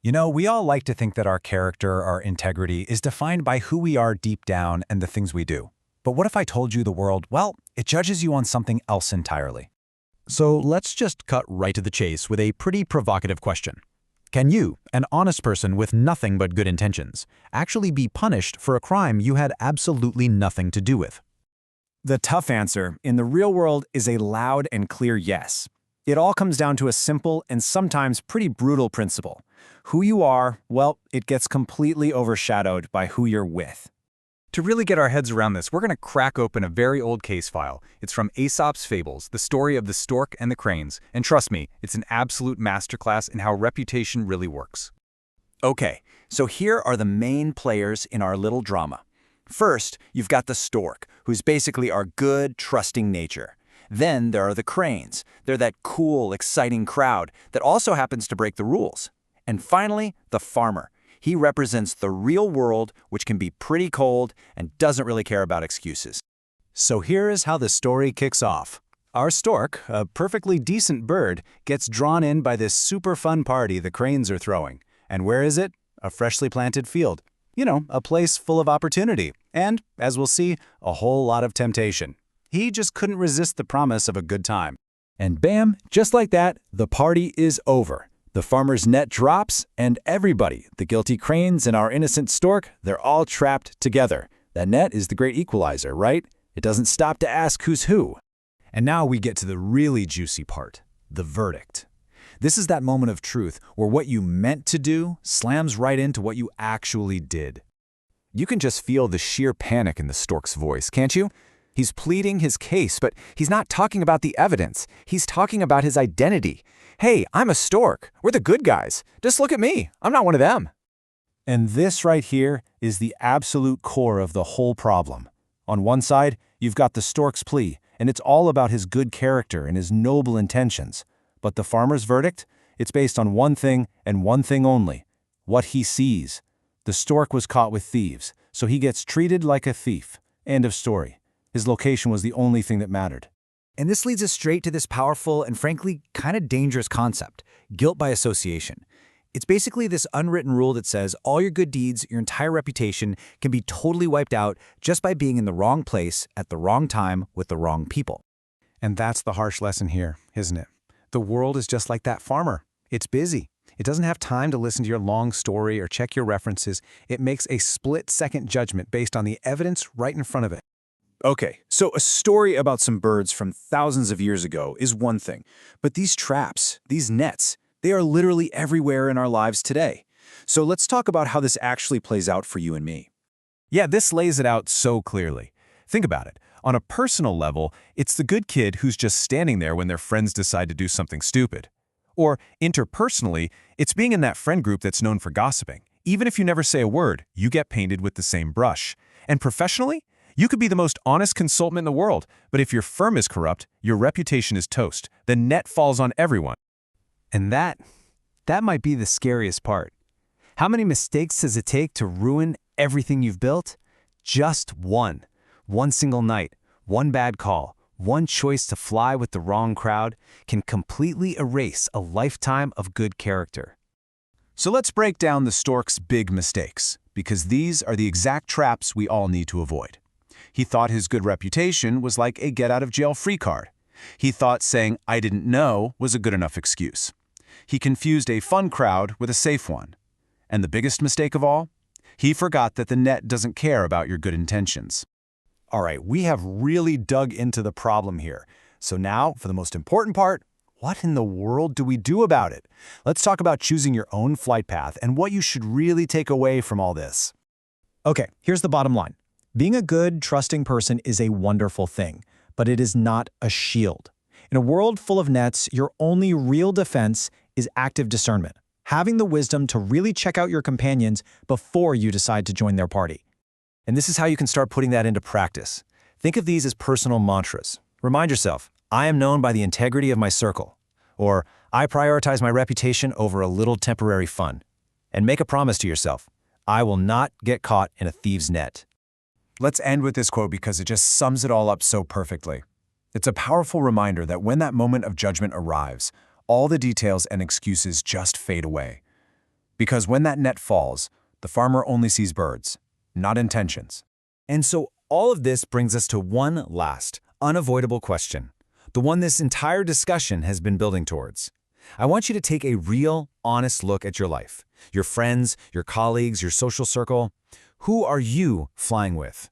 You know, we all like to think that our character, our integrity, is defined by who we are deep down and the things we do. But what if I told you the world, well, it judges you on something else entirely? So let's just cut right to the chase with a pretty provocative question. Can you, an honest person with nothing but good intentions, actually be punished for a crime you had absolutely nothing to do with? The tough answer in the real world is a loud and clear yes. It all comes down to a simple and sometimes pretty brutal principle. Who you are, well, it gets completely overshadowed by who you're with. To really get our heads around this, we're going to crack open a very old case file. It's from Aesop's Fables, the story of the stork and the cranes. And trust me, it's an absolute masterclass in how reputation really works. Okay, so here are the main players in our little drama. First, you've got the stork, who's basically our good, trusting nature. Then there are the cranes. They're that cool, exciting crowd that also happens to break the rules. And finally, the farmer. He represents the real world, which can be pretty cold and doesn't really care about excuses. So here is how the story kicks off. Our stork, a perfectly decent bird, gets drawn in by this super fun party the cranes are throwing. And where is it? A freshly planted field. You know, a place full of opportunity. And, as we'll see, a whole lot of temptation. He just couldn't resist the promise of a good time. And bam, just like that, the party is over. The farmer's net drops, and everybody, the guilty cranes and our innocent stork, they're all trapped together. That net is the great equalizer, right? It doesn't stop to ask who's who. And now we get to the really juicy part, the verdict. This is that moment of truth where what you meant to do slams right into what you actually did. You can just feel the sheer panic in the stork's voice, can't you? He's pleading his case, but he's not talking about the evidence. He's talking about his identity. Hey, I'm a stork. We're the good guys. Just look at me. I'm not one of them. And this right here is the absolute core of the whole problem. On one side, you've got the stork's plea, and it's all about his good character and his noble intentions. But the farmer's verdict? It's based on one thing and one thing only: what he sees. The stork was caught with thieves, so he gets treated like a thief. End of story. His location was the only thing that mattered. And this leads us straight to this powerful and frankly kind of dangerous concept, guilt by association. It's basically this unwritten rule that says all your good deeds, your entire reputation, can be totally wiped out just by being in the wrong place at the wrong time with the wrong people. And that's the harsh lesson here, isn't it? The world is just like that farmer. It's busy. It doesn't have time to listen to your long story or check your references. It makes a split-second judgment based on the evidence right in front of it. Okay, so a story about some birds from thousands of years ago is one thing, but these traps, these nets, they are literally everywhere in our lives today. So let's talk about how this actually plays out for you and me. Yeah, this lays it out so clearly. Think about it. On a personal level, it's the good kid who's just standing there when their friends decide to do something stupid. Or interpersonally, it's being in that friend group that's known for gossiping. Even if you never say a word, you get painted with the same brush. And professionally, you could be the most honest consultant in the world, but if your firm is corrupt, your reputation is toast. The net falls on everyone. And that might be the scariest part. How many mistakes does it take to ruin everything you've built? Just one. One single night, one bad call, one choice to fly with the wrong crowd can completely erase a lifetime of good character. So let's break down the stork's big mistakes, because these are the exact traps we all need to avoid. He thought his good reputation was like a get-out-of-jail-free card. He thought saying, "I didn't know," was a good enough excuse. He confused a fun crowd with a safe one. And the biggest mistake of all? He forgot that the net doesn't care about your good intentions. All right, we have really dug into the problem here. So now, for the most important part, what in the world do we do about it? Let's talk about choosing your own flight path and what you should really take away from all this. Okay, here's the bottom line. Being a good, trusting person is a wonderful thing, but it is not a shield. In a world full of nets, your only real defense is active discernment, having the wisdom to really check out your companions before you decide to join their party. And this is how you can start putting that into practice. Think of these as personal mantras. Remind yourself, I am known by the integrity of my circle, or I prioritize my reputation over a little temporary fun. And make a promise to yourself, I will not get caught in a thieves' net. Let's end with this quote because it just sums it all up so perfectly. It's a powerful reminder that when that moment of judgment arrives, all the details and excuses just fade away. Because when that net falls, the farmer only sees birds, not intentions. And so all of this brings us to one last, unavoidable question, the one this entire discussion has been building towards. I want you to take a real, honest look at your life, your friends, your colleagues, your social circle. Who are you flying with?